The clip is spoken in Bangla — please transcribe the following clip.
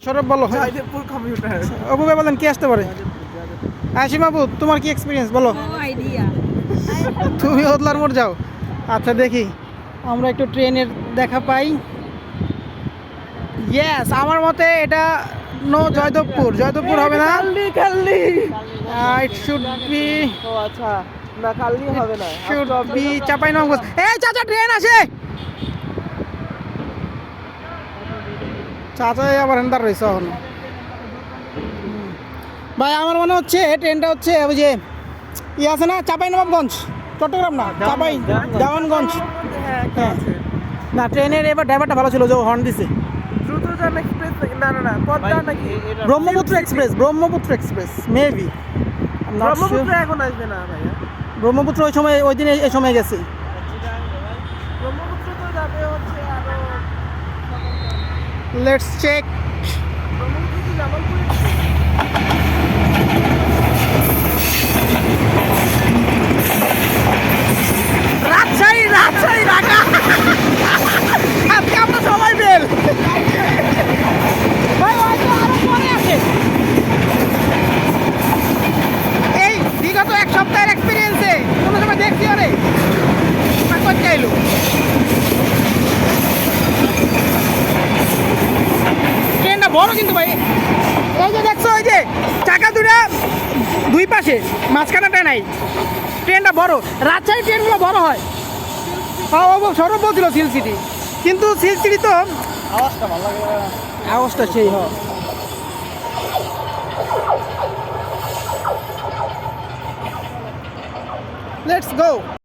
সৌরভ বলো। জয়দেবপুর কম্পিউটার। অপু ভাই বলেন কি আসতে পারে? আসিম আপু তোমার কি এক্সপিরিয়েন্স বলো? আইডিয়া। তুমি ওদলার মোড় যাও। আচ্ছা দেখি আমরা একটু ট্রেনের দেখা পাই। ইয়েস, আমার মতে এটা নো জয়দেবপুর। জয়দেবপুর হবে না, কাললি ইট শুড বি, ও আচ্ছা, না কাললি হবে না, শুড বি চাঁপাইনবাবগঞ্জ। এই চাচা ট্রেন আসে। চাচা আবার এন্দার রয়েছে এখন। ভাই আমার মনে হচ্ছে ট্রেনটা হচ্ছে ওই যে ই আছে না চাঁপাইনবাবগঞ্জ, চট্টগ্রাম না চাঁপাই দেওয়ানগঞ্জ। হ্যাঁ না, ট্রেনের এবার ড্রাইভারটা ভালো ছিল যে হর্ন দিছে। দ্রুতযান এক্সপ্রেস না না না পদ্মা নাকি Brahmaputra express, Brahmaputra express maybe. Brahmaputra এখন আসবে না ভাইয়া, ব্রহ্মপুত্র ওই সময় ওই দিনে এই সময় গেছে। ব্রহ্মপুত্র তো যাবে হচ্ছে আরো, লেটস চেক। ব্রহ্মপুত্র কি জামালপুরে? রাজশাহী, রাজশাহী ঢাকা। আজকে আমরা সবাই বেল। ভাই হয়তো আরো পরে আছে। এই বিগত এক সপ্তাহের এক্সপিরিয়েন্সে কোনো সময় দেখছি আরে করতে এলো। ট্রেনটা বড় কিন্তু ভাই, এই যে দেখছো ওই যে চাকা দুটা দুই পাশে, মাঝখানাটা নাই। ট্রেনটা বড়, রাজশাহী ট্রেনগুলো বড় হয়। হ্যাঁ ও সৌরভ বলছিল সিল সিটি, কিন্তু সিল সিটি তো আওয়াজটা ভালো লাগে, আওয়াজটা সেই হয়। Let's go.